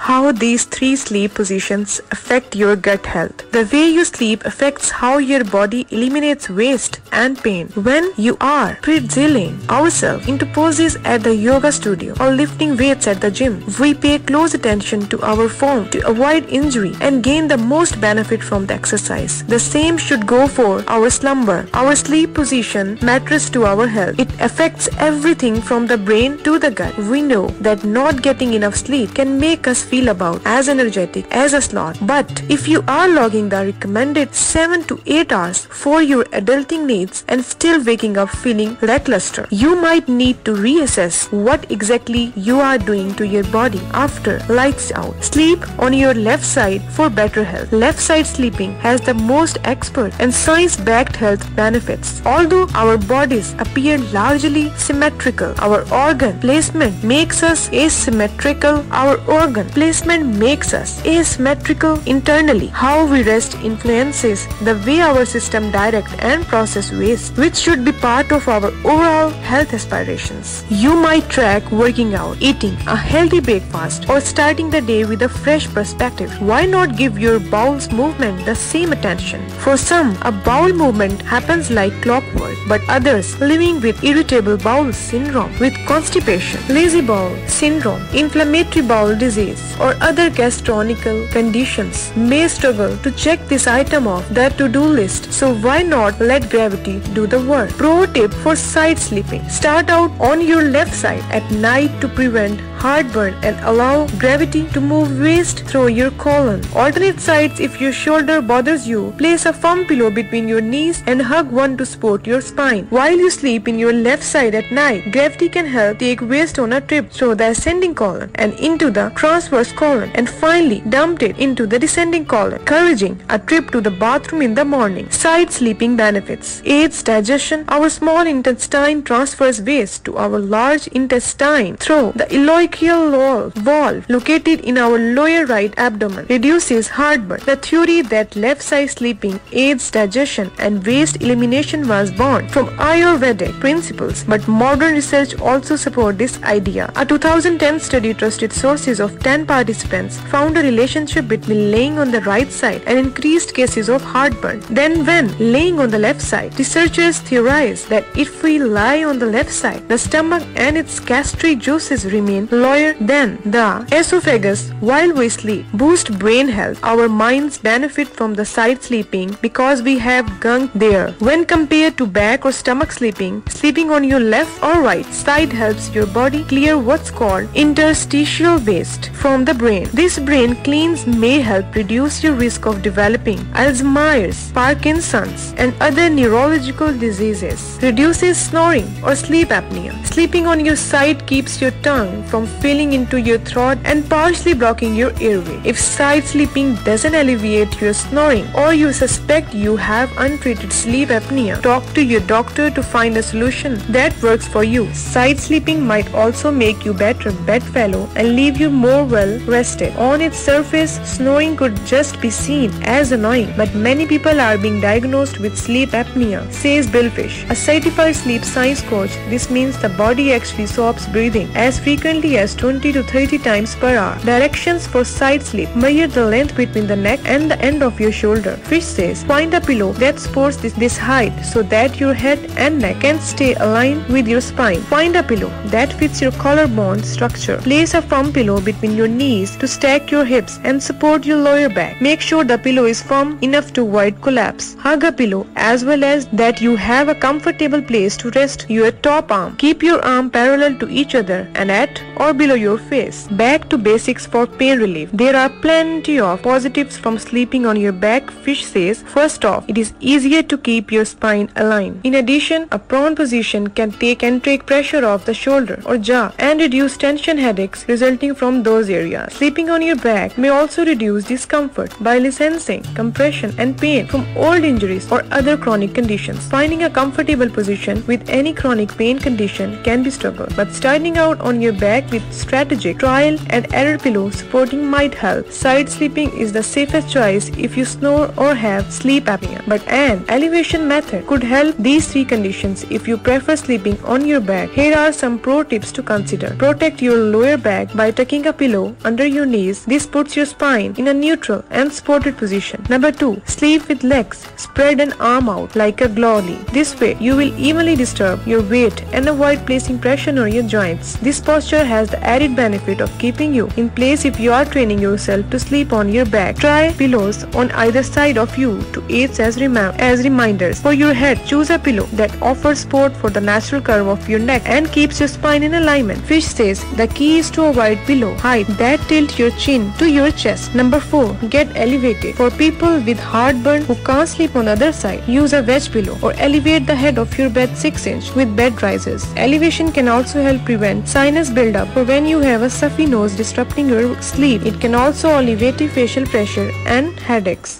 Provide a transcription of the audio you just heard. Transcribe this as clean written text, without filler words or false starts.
how these three sleep positions affect your gut health. The way you sleep affects how your body eliminates waste and pain. When you are pre-drilling ourselves into poses at the yoga studio or lifting weights at the gym, we pay close attention to our form to avoid injury and gain the most benefit from the exercise. The same should go for our slumber. Our sleep position matters to our health. It affects everything from the brain to the gut. We know that not getting enough sleep can make us feel about as energetic as a sloth. But if you are logging the recommended 7 to 8 hours for your adulting needs and still waking up feeling lackluster, you might need to reassess what exactly you are doing to your body after lights out. Sleep on your left side for better health. Left side sleeping has the most expert and science-backed health benefits. Although our bodies appear largely symmetrical, our organ placement makes us asymmetrical. Internally. How we rest influences the way our system direct and process waste, which should be part of our overall health aspirations. You might track working out, eating a healthy breakfast, or starting the day with a fresh perspective. Why not give your bowels movement the same attention? For some, a bowel movement happens like clockwork, but others living with irritable bowel syndrome, with constipation, lazy bowel syndrome, inflammatory bowel disease, or other gastrointestinal conditions may struggle to check this item off their to-do list. So why not let gravity do the work? Pro tip for side sleeping. Start out on your left side at night to prevent heartburn and allow gravity to move waste through your colon. Alternate sides if your shoulder bothers you. Place a firm pillow between your knees and hug one to support your spine. While you sleep in your left side at night, gravity can help take waste on a trip through the ascending colon and into the transverse colon, and finally dump it into the descending colon, encouraging a trip to the bathroom in the morning. Side sleeping benefits. Aids digestion. Our small intestine transfers waste to our large intestine through the ileocecal valve located in our lower right abdomen. Reduces heartburn. The theory that left side sleeping aids digestion and waste elimination was born from Ayurvedic principles, but modern research also supports this idea. A 2010 study trusted sources of 10 participants found a relationship between laying on the right side and increased cases of heartburn than when laying on the left side. Researchers theorize that if we lie on the left side, the stomach and its gastric juices remain lower than the esophagus while we sleep. Boost brain health. Our minds benefit from the side sleeping because we have gunk there. When compared to back or stomach sleeping, sleeping on your left or right side helps your body clear what's called interstitial waste from the brain. This brain cleans may help reduce your risk of developing Alzheimer's, Parkinson's, and other neurological diseases. Reduces snoring or sleep apnea. Sleeping on your side keeps your tongue from filling into your throat and partially blocking your airway. If side sleeping doesn't alleviate your snoring or you suspect you have untreated sleep apnea, talk to your doctor to find a solution that works for you. Side sleeping might also make you better bedfellow and leave you more well rested. On its surface, snoring could just be seen as annoying, but many people are being diagnosed with sleep apnea, says Bill Fish, a certified sleep science coach. This means the body actually stops breathing as frequently as 20 to 30 times per hour. Directions for side sleep. Measure the length between the neck and the end of your shoulder. Fish says, find a pillow that supports this height so that your head and neck can stay aligned with your spine. Find a pillow that fits your collarbone structure. Place a firm pillow between your knees to stack your hips and support your lower back. Make sure the pillow is firm enough to avoid collapse. Hug a pillow as well as that you have a comfortable place to rest your top arm. Keep your arm parallel to each other and at or below your face. Back to basics for pain relief. There are plenty of positives from sleeping on your back, Fish says. First off, it is easier to keep your spine aligned. In addition, a prone position can take pressure off the shoulder or jaw and reduce tension headaches resulting from those areas. Sleeping on your back may also reduce discomfort by lessening compression and pain from old injuries or other chronic conditions. Finding a comfortable position with any chronic pain condition can be struggle, but starting out on your back with strategic trial and error pillow supporting might help. Side sleeping is the safest choice if you snore or have sleep apnea, but an elevation method could help these three conditions if you prefer sleeping on your back. Here are some pro tips to consider. Protect your lower back by tucking a pillow under your knees. This puts your spine in a neutral and supported position. Number 2. Sleep with legs spread and arm out like a glolly. This way, you will evenly disturb your weight and avoid placing pressure on your joints. This posture has the added benefit of keeping you in place if you are training yourself to sleep on your back. Try pillows on either side of you to aid as reminders. For your head, choose a pillow that offers support for the natural curve of your neck and keeps your spine in alignment. Fish says the key is to avoid pillow height that tilt your chin to your chest. Number 4. Get elevated. For people with heartburn who can't sleep on the other side, use a wedge pillow or elevate the head of your bed 6 inches with bed risers. Elevation can also help prevent sinus buildup for when you have a stuffy nose disrupting your sleep. It can also alleviate facial pressure and headaches.